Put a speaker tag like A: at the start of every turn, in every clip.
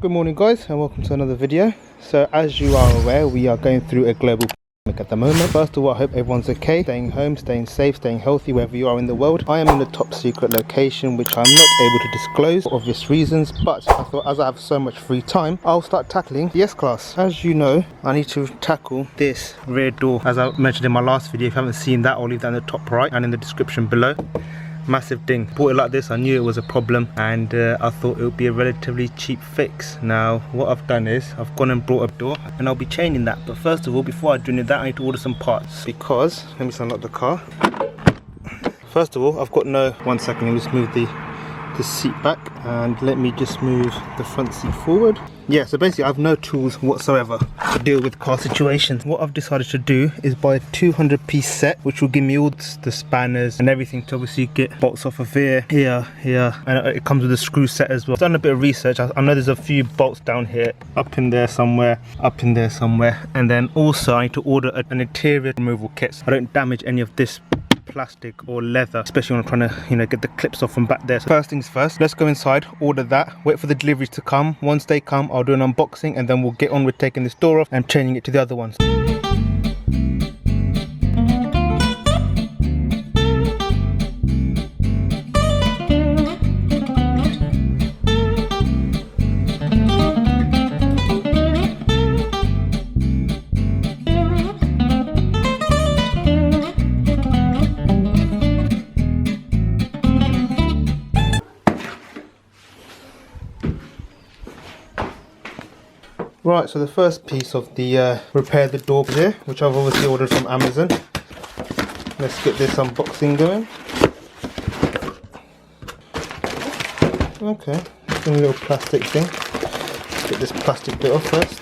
A: Good morning guys, and welcome to another video. So as you are aware, we are going through a global pandemic at the moment. First of all, I hope everyone's okay, staying home, staying safe, staying healthy wherever you are in the world. I am in a top secret location which I'm not able to disclose for obvious reasons, but I thought as I have so much free time, I'll start tackling the S-Class. As you know, I need to tackle this rear door. As I mentioned in my last video, if you haven't seen that, I'll leave that in the top right and in the description below. Massive ding. Bought it like this, I knew it was a problem, and I thought it would be a relatively cheap fix. Now what I've done is I've gone and brought a door and I'll be changing that, but first of all, before I do any of that, I need to order some parts, because let me just unlock the car. First of all, I've got no, one second, let me just move the seat back and let me just move the front seat forward. Yeah, so basically I have no tools whatsoever to deal with car situations. What I've decided to do is buy a 200-piece set, which will give me all the spanners and everything to obviously get bolts off of here, and it comes with a screw set as well. I've done a bit of research. I know there's a few bolts down here, up in there somewhere, up in there somewhere, and then also I need to order an interior removal kit so I don't damage any of this plastic or leather, especially when I'm trying to get the clips off from back there. So first things first, let's go inside, order that, wait for the deliveries to come. Once they come, I'll do an unboxing and then we'll get on with taking this door off and changing it to the other ones. Right, so the first piece of the repair the door here, which I've obviously ordered from Amazon. Let's get this unboxing going. Okay, a little plastic thing. Let's get this plastic bit off first.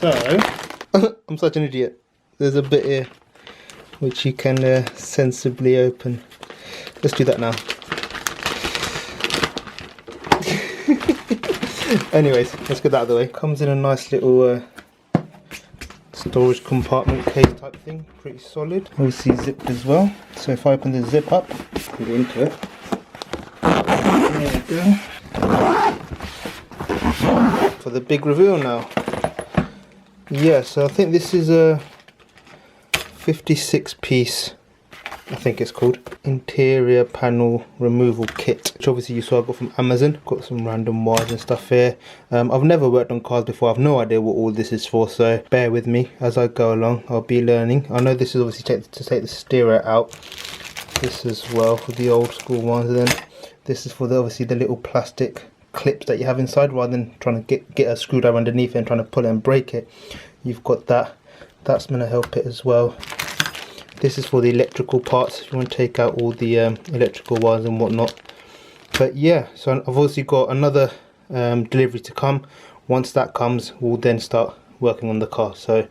A: So, I'm such an idiot. There's a bit here which you can sensibly open. Let's do that now. Anyways, let's get that out of the way. Comes in a nice little storage compartment case type thing, pretty solid. Obviously zipped as well. So if I open the zip up, put it into it. There we go. For the big reveal now. Yeah, so I think this is a 56-piece, I think it's called, interior panel removal kit, which obviously you saw I got from Amazon. Got some random wires and stuff here. I've never worked on cars before, I've no idea what all this is for, so bear with me as I go along. I'll be learning. I know this is obviously to take the steerer out, this as well for the old school ones, and then this is for obviously the little plastic clips that you have inside, rather than trying to get a screwdriver underneath it and trying to pull it and break it. You've got that's going to help it as well. This is for the electrical parts, if you want to take out all the electrical wires and whatnot. But yeah, so I've obviously got another delivery to come. Once that comes, we'll then start working on the car. So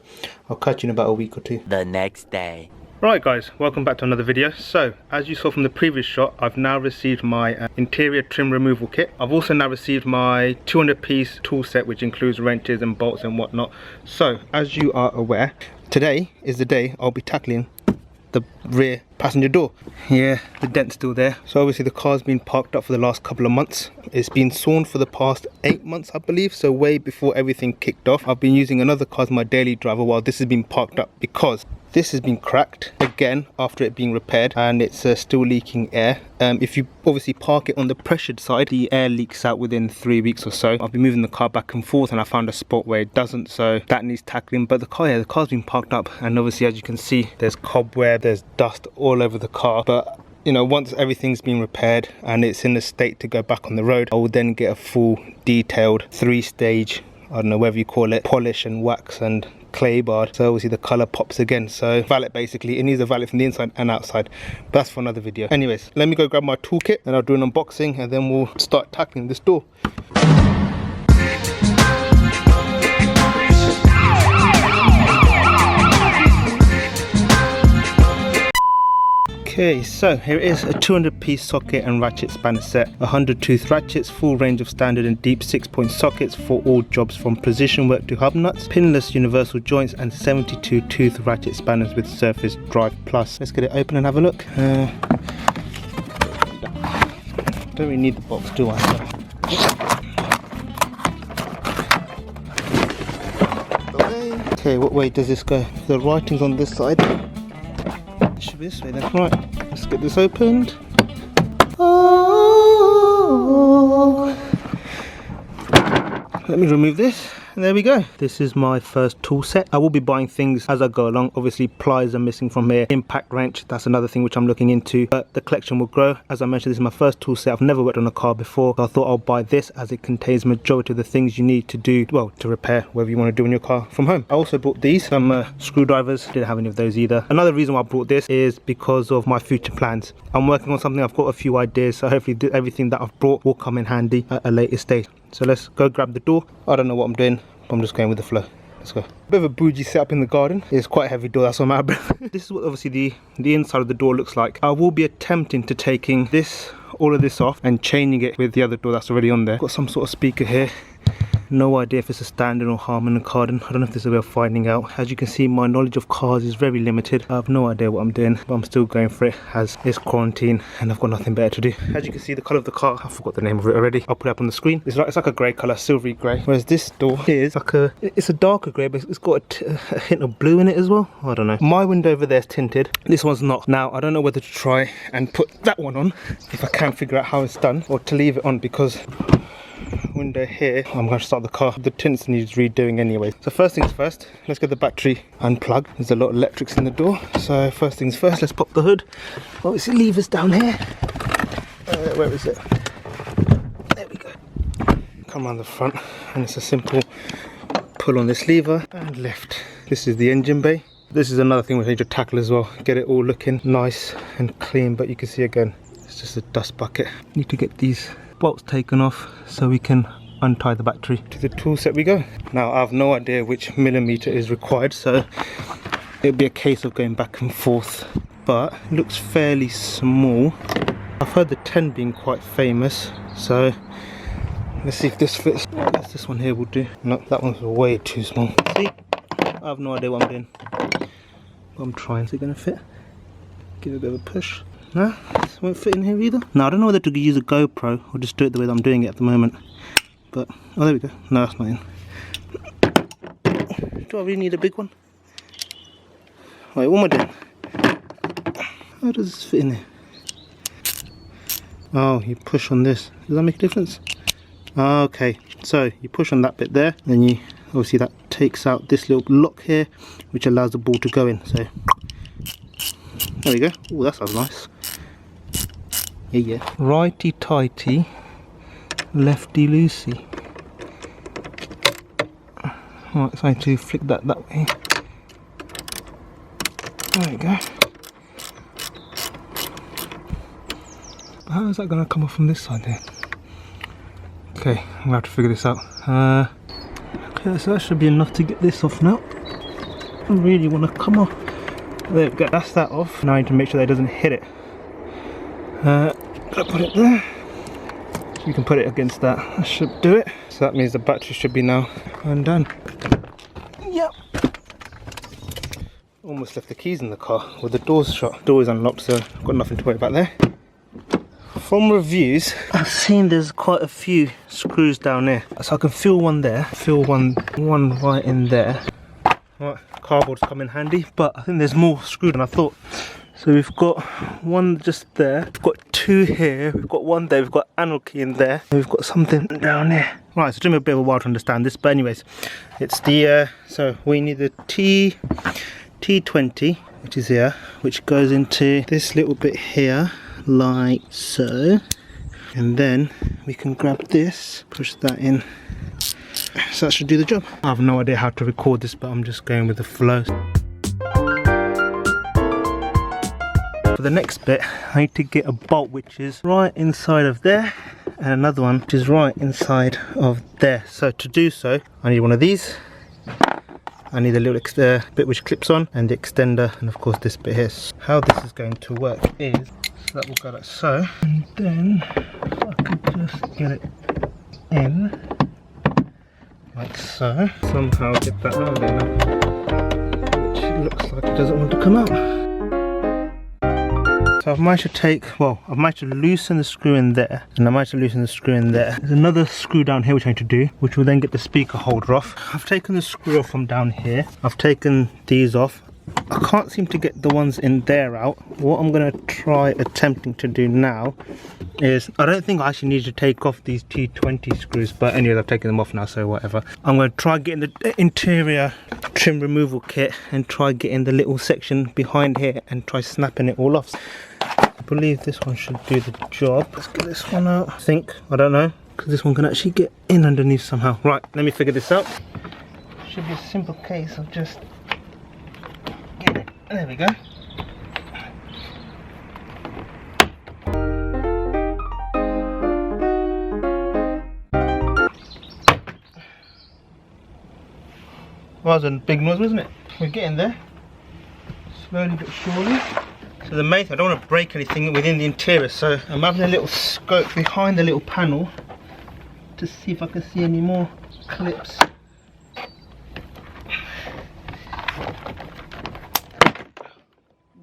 A: I'll catch you in about a week or two.
B: The next day.
A: Right guys, welcome back to another video. So as you saw from the previous shot, I've now received my interior trim removal kit. I've also now received my 200-piece tool set, which includes wrenches and bolts and whatnot. So as you are aware, today is the day I'll be tackling the rear passenger door. Yeah, the dent's still there. So obviously the car's been parked up for the last couple of months. It's been sawn for the past 8 months, I believe, so way before everything kicked off. I've been using another car as my daily driver while this has been parked up, because this has been cracked again after it being repaired, and it's still leaking air. If you obviously park it on the pressured side, the air leaks out within 3 weeks or so. I've been moving the car back and forth and I found a spot where it doesn't, so that needs tackling. But the car's been parked up, and obviously as you can see, there's cobweb, there's dust all over the car. But you know, once everything's been repaired and it's in a state to go back on the road, I will then get a full detailed 3-stage, I don't know whatever you call it, polish and wax and clay barred, so obviously the color pops again. So valet, basically it needs a valet from the inside and outside, but that's for another video. Anyways, let me go grab my toolkit and I'll do an unboxing and then we'll start tackling this door. Okay, so here is a 200-piece socket and ratchet spanner set, 100 tooth ratchets, full range of standard and deep 6-point sockets for all jobs from precision work to hub nuts, pinless universal joints, and 72 tooth ratchet spanners with surface drive plus. Let's get it open and have a look. Down Don't really need the box, do I? Okay, what way does this go? The writing's on this side. It should be this way then. Right, let's get this opened. Oh. Let me remove this. And there we go. This is my first tool set. I will be buying things as I go along. Obviously pliers are missing from here. Impact wrench, that's another thing which I'm looking into. But the collection will grow. As I mentioned, this is my first tool set. I've never worked on a car before. So I thought I'll buy this as it contains majority of the things you need to do, well, to repair whatever you want to do in your car from home. I also bought these, some screwdrivers. Didn't have any of those either. Another reason why I bought this is because of my future plans. I'm working on something. I've got a few ideas. So hopefully everything that I've brought will come in handy at a later stage. So let's go grab the door. I don't know what I'm doing. I'm just going with the flow. Let's go. Bit of a bougie setup in the garden. It's quite a heavy door, that's why I'm out of breath. This is what obviously the inside of the door looks like. I will be attempting to taking all of this off and chaining it with the other door that's already on there. Got some sort of speaker here. No idea if it's a standard or Harman & Kardon. I don't know if there's a way of finding out. As you can see, my knowledge of cars is very limited. I have no idea what I'm doing, but I'm still going for it as it's quarantine and I've got nothing better to do. As you can see, the colour of the car, I forgot the name of it already. I'll put it up on the screen. It's like a grey colour, silvery grey. Whereas this door is like it's a darker grey, but it's got a hint of blue in it as well. I don't know. My window over there is tinted. This one's not. Now, I don't know whether to try and put that one on if I can figure out how it's done, or to leave it on because window here, I'm going to start the car. The tints needs redoing anyway. So first things first, let's get the battery unplugged. There's a lot of electrics in the door. So first things first, let's pop the hood. Obviously levers down here. Where is it? There we go. Come around the front and it's a simple pull on this lever and lift. This is the engine bay. This is another thing we need to tackle as well. Get it all looking nice and clean, but you can see again, it's just a dust bucket. Need to get these bolts taken off so we can untie the battery. To the tool set we go. Now I have no idea which millimeter is required, so it'll be a case of going back and forth, but it looks fairly small. I've heard the 10 being quite famous, so let's see if this fits. I guess this one here will do. No, that one's way too small. See, I have no idea what I'm doing, but I'm trying. Is it going to fit? Give it a bit of a push. No, this won't fit in here either. Now I don't know whether to use a GoPro or just do it the way that I'm doing it at the moment. But, oh there we go. No, that's not in. Do I really need a big one? Wait, what am I doing? How does this fit in there? Oh, you push on this. Does that make a difference? Okay, so you push on that bit there, then you, obviously that takes out this little lock here, which allows the ball to go in. So, there we go. Oh, that sounds nice. Yeah. Righty tighty, lefty loosey. Right, so I need to flick that way. There we go. How is that going to come off from this side then? Okay, I'm going to have to figure this out. Okay, so that should be enough to get this off now. I really want to come off. There we go, that's that off. Now I need to make sure that it doesn't hit it. Gotta put it there. You can put it against that. That should do it. So that means the battery should be now undone. Yep. Almost left the keys in the car with the doors shut. Door is unlocked, so I've got nothing to worry about there. From reviews, I've seen there's quite a few screws down there. So I can feel one there, feel one right in there. Right, cardboard's come in handy, but I think there's more screws than I thought. So we've got one just there, we've got two here, we've got one there, we've got anarchy in there, and we've got something down there. Right, so it took me a bit of a while to understand this, but anyways, it's the, so we need the T20, which is here, which goes into this little bit here, like so. And then we can grab this, push that in. So that should do the job. I have no idea how to record this, but I'm just going with the flow. For the next bit, I need to get a bolt which is right inside of there, and another one which is right inside of there. So to do so, I need one of these. I need a little bit which clips on, and the extender, and of course this bit here. How this is going to work is, so that will go like so, and then I could just get it in, like so. Somehow get that out there now, which looks like it doesn't want to come out. So I've managed to I've managed to loosen the screw in there, and I managed to loosen the screw in there. There's another screw down here which I need to do, which will then get the speaker holder off. I've taken the screw off from down here. I've taken these off. I can't seem to get the ones in there out. What I'm going to try attempting to do now is, I don't think I actually need to take off these T20 screws, but anyway, I've taken them off now, so whatever. I'm going to try getting the interior trim removal kit and try getting the little section behind here and try snapping it all off. I believe this one should do the job. Let's get this one out. I don't know, because this one can actually get in underneath somehow. Right, let me figure this out. Should be a simple case of just getting it. There we go. Well, that was a big noise, wasn't it? We're getting there, slowly but surely. So the main thing, I don't want to break anything within the interior, so I'm having a little scope behind the little panel to see if I can see any more clips.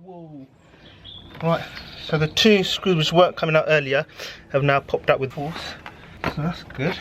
A: Whoa. Right, so the two screws which weren't coming out earlier have now popped out with force, so that's good.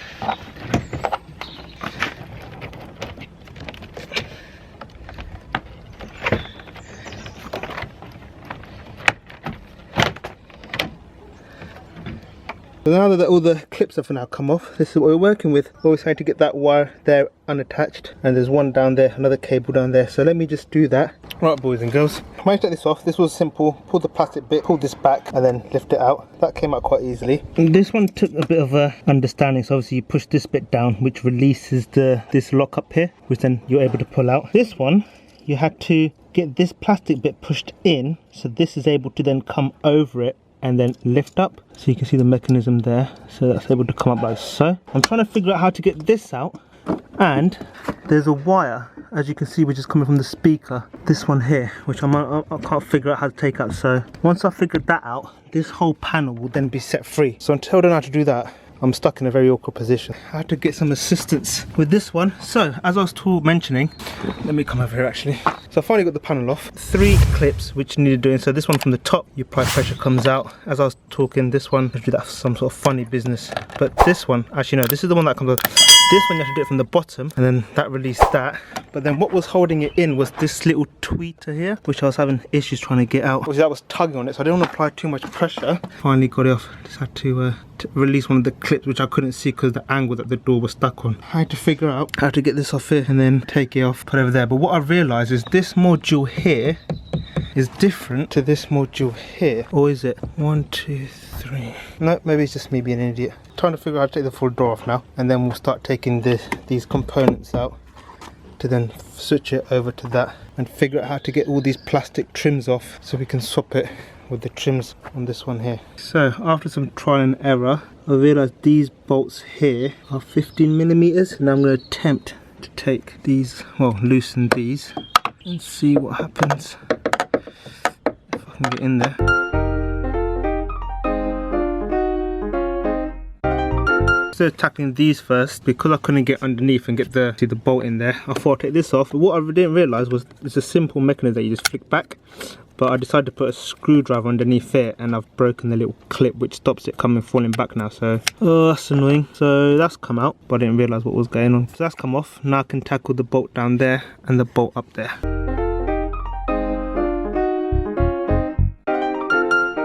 A: So now that all the clips have now come off, this is what we're working with. We're always trying to get that wire there unattached, and there's one down there, another cable down there. So let me just do that. Right, boys and girls, I managed to take this off. This was simple. Pull the plastic bit, pull this back, and then lift it out. That came out quite easily. And this one took a bit of understanding. So obviously you push this bit down, which releases this lock up here, which then you're able to pull out. This one, you had to get this plastic bit pushed in, so this is able to then come over it and then lift up, so you can see the mechanism there, so that's able to come up like so. I'm trying to figure out how to get this out, and there's a wire, as you can see, which is coming from the speaker, this one here, which I can't figure out how to take out. So once I figured that out, this whole panel will then be set free. So until I don't know how to do that, I'm stuck in a very awkward position. I had to get some assistance with this one. So as I was mentioning, let me come over here actually. So I finally got the panel off. 3 clips which needed doing. So this one from the top, your pipe pressure comes out. As I was talking, this one, I do that for some sort of funny business. But this one, actually no, this is the one that comes off. This one you have to do it from the bottom, and then that released that. But then what was holding it in was this little tweeter here, which I was having issues trying to get out. Obviously that was tugging on it, so I didn't want to apply too much pressure. Finally got it off. Just had to release one of the clips which I couldn't see because the angle that the door was stuck on. I had to figure out how to get this off here and then take it off, put it over there. But what I realised is this module here is different to this module here. Or is it? 1, 2, 3. No, maybe it's just me being an idiot. Trying to figure out how to take the full door off now, and then we'll start taking these components out to then switch it over to that and figure out how to get all these plastic trims off so we can swap it with the trims on this one here. So after some trial and error, I realised these bolts here are 15mm, and I'm going to attempt to take these, well, loosen these and see what happens if I can get in there. Instead of tackling these first, because I couldn't get underneath and get the bolt in there, I thought I'd take this off. But what I didn't realise was it's a simple mechanism that you just flick back. But I decided to put a screwdriver underneath it, and I've broken the little clip which stops it falling back now. So, oh, that's annoying. So that's come out, but I didn't realise what was going on. So that's come off. Now I can tackle the bolt down there and the bolt up there.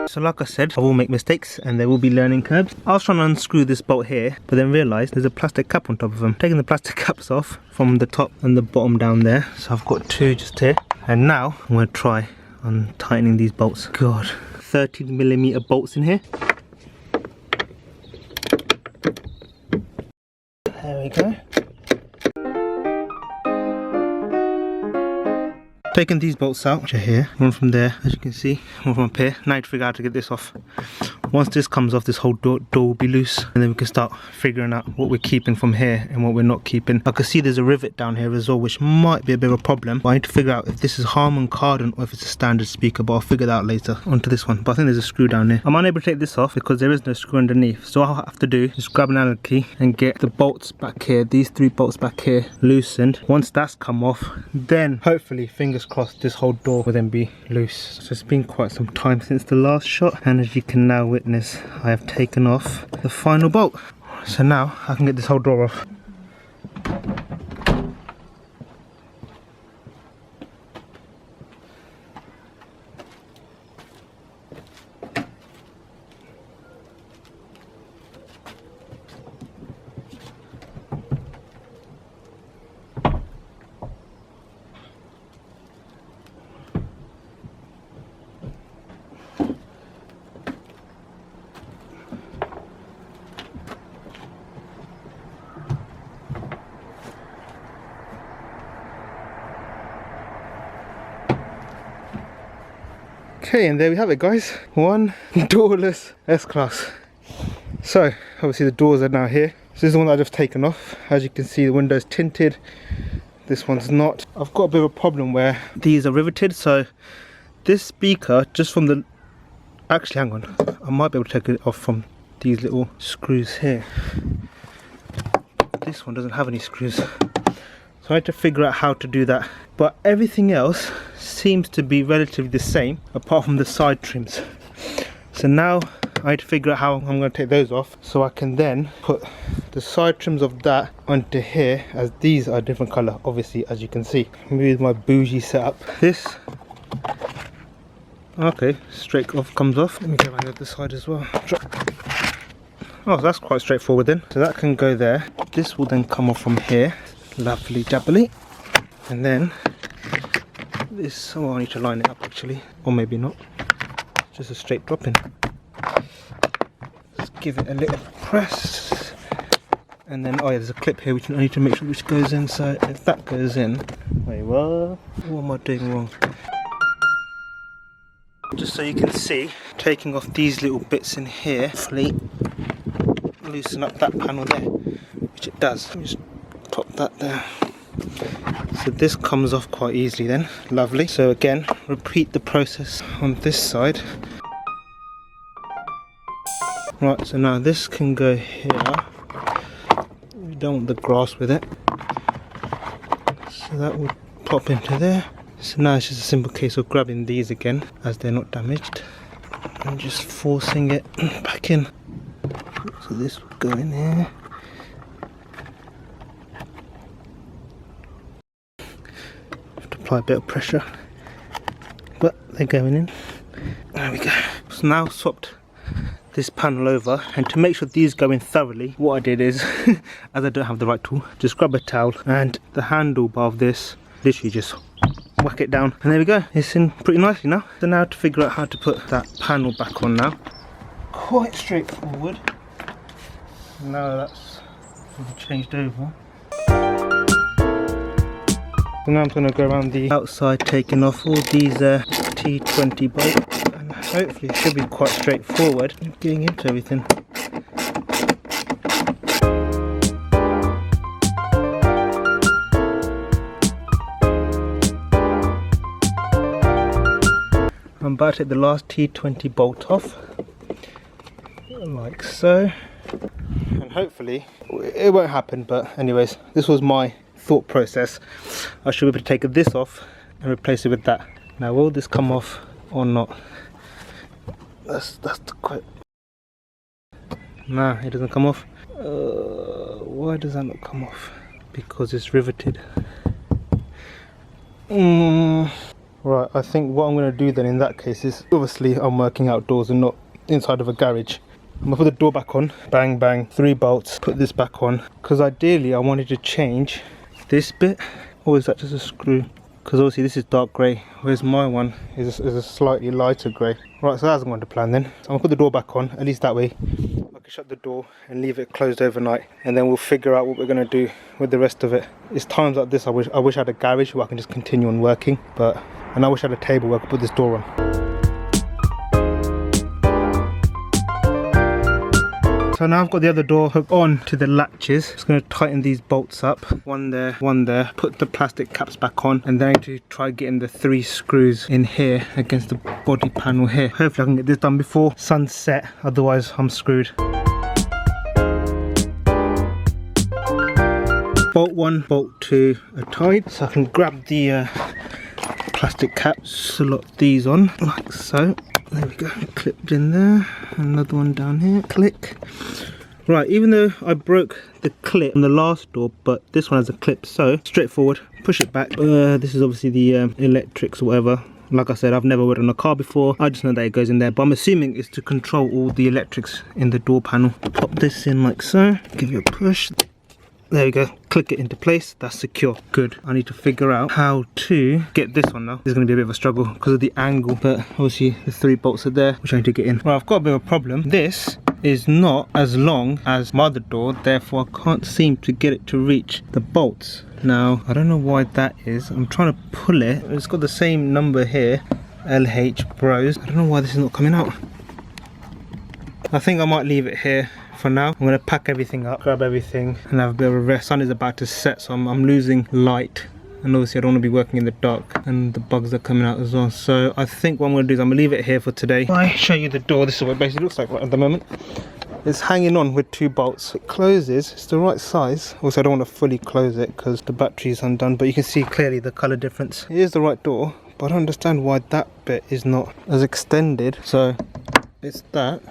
A: So like I said, I will make mistakes and there will be learning curves. I was trying to unscrew this bolt here, but then realised there's a plastic cap on top of them. Taking the plastic caps off from the top and the bottom down there. So I've got 2 just here. And now I'm going to try on tightening these bolts. God, 13mm bolts in here. There we go. Taking these bolts out, which are here, one from there, as you can see, one from up here. Now I need to figure out how to get this off. Once this comes off, this whole door will be loose, and then we can start figuring out what we're keeping from here and what we're not keeping. I can see there's a rivet down here as well, which might be a bit of a problem, but I need to figure out if this is Harman Kardon or if it's a standard speaker, but I'll figure that out later. Onto this one, but I think there's a screw down here. I'm unable to take this off because there is no screw underneath, so all I have to do is grab an Allen key and get the bolts back here, these 3 bolts back here, loosened. Once that's come off, then hopefully, fingers crossed, this whole door will then be loose. So it's been quite some time since the last shot, and as you can now witness, I have taken off the final bolt. So now I can get this whole door off. Okay, and there we have it, guys. One doorless S-Class. So obviously the doors are now here. So this is the one that I've just taken off. As you can see, the window's tinted. This one's not. I've got a bit of a problem where these are riveted, so this speaker, just from the... Actually, hang on. I might be able to take it off from these little screws here. This one doesn't have any screws. So I had to figure out how to do that. But everything else seems to be relatively the same, apart from the side trims. So now I need to figure out how I'm going to take those off, so I can then put the side trims of that onto here, as these are a different colour, obviously, as you can see. Maybe with my bougie setup. This, okay, straight off comes off. Let me go around the other side as well. Oh, so that's quite straightforward then. So that can go there. This will then come off from here, lovely jubbly, and then this, oh, I need to line it up actually, or maybe not, just a straight drop in. Just give it a little press, and then, oh yeah, there's a clip here which I need to make sure which goes in. So if that goes in, wait, what am I doing wrong? Just so you can see, taking off these little bits in here, hopefully loosen up that panel there, which it does. Let me just pop that there. So this comes off quite easily then, lovely. So again, repeat the process on this side. Right, so now this can go here. We don't want the grass with it. So that would pop into there. So now it's just a simple case of grabbing these again, as they're not damaged, and just forcing it back in. So this would go in here. Apply a bit of pressure, but they're going in. There we go. So now I've swapped this panel over, and to make sure these go in thoroughly, what I did is, as I don't have the right tool, just grab a towel and the handlebar of this, literally just whack it down, and there we go. It's in pretty nicely now. So now to figure out how to put that panel back on now. Quite straightforward. Now that's changed over. So now I'm going to go around the outside, taking off all these T20 bolts, and hopefully it should be quite straightforward getting into everything. I'm about to take the last T20 bolt off, like so, and hopefully it won't happen, but anyways, this was my thought process. I should be able to take this off and replace it with that. Now will this come off or not? That's the quite... Nah, it doesn't come off. Why does that not come off? Because it's riveted. Right, I think what I'm going to do then in that case is, obviously I'm working outdoors and not inside of a garage. I'm going to put the door back on, bang bang, 3 bolts, put this back on, because ideally I wanted to change this bit, or is that just a screw? Because obviously this is dark grey, whereas my one is a slightly lighter grey. Right, so that's going to plan then. So I'm going to put the door back on, at least that way I can shut the door and leave it closed overnight, and then we'll figure out what we're going to do with the rest of it. It's times like this I wish I had a garage where I can just continue on working, and I wish I had a table where I could put this door on. So now I've got the other door hooked on to the latches. Just going to tighten these bolts up. One there, put the plastic caps back on, and then I need to try getting the 3 screws in here against the body panel here. Hopefully I can get this done before sunset, otherwise I'm screwed. Bolt 1, bolt 2 are tied, so I can grab the plastic caps, slot these on like so. There we go, clipped in there. Another one down here, click. Right, even though I broke the clip on the last door, but this one has a clip, so straightforward, push it back. This is obviously the electrics or whatever. Like I said, I've never worked on a car before. I just know that it goes in there, but I'm assuming it's to control all the electrics in the door panel. Pop this in like so, give it a push. There we go, click it into place, that's secure, good. I need to figure out how to get this one now. This is going to be a bit of a struggle because of the angle, but obviously the 3 bolts are there, which I need to get in. Right, I've got a bit of a problem. This is not as long as my other door, therefore I can't seem to get it to reach the bolts. Now, I don't know why that is. I'm trying to pull it, it's got the same number here, LH Bros. I don't know why this is not coming out. I think I might leave it here for now. I'm going to pack everything up, grab everything, and have a bit of a rest. Sun is about to set, so I'm losing light, and obviously I don't want to be working in the dark, and the bugs are coming out as well. So I think what I'm going to do is I'm going to leave it here for today. I show you the door. This is what it basically looks like right at the moment. It's hanging on with 2 bolts. It closes, it's the right size. Also I don't want to fully close it because the battery is undone, but you can see clearly the colour difference. It is the right door, but I don't understand why that bit is not as extended. So it's that.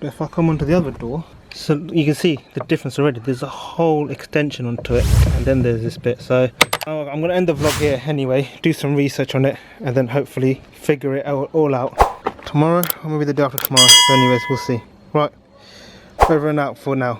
A: But if I come onto the other door, so you can see the difference already. There's a whole extension onto it, and then there's this bit. So I'm going to end the vlog here anyway, do some research on it, and then hopefully figure it all out tomorrow, or maybe the day after tomorrow. But anyways, we'll see. Right, over and out for now.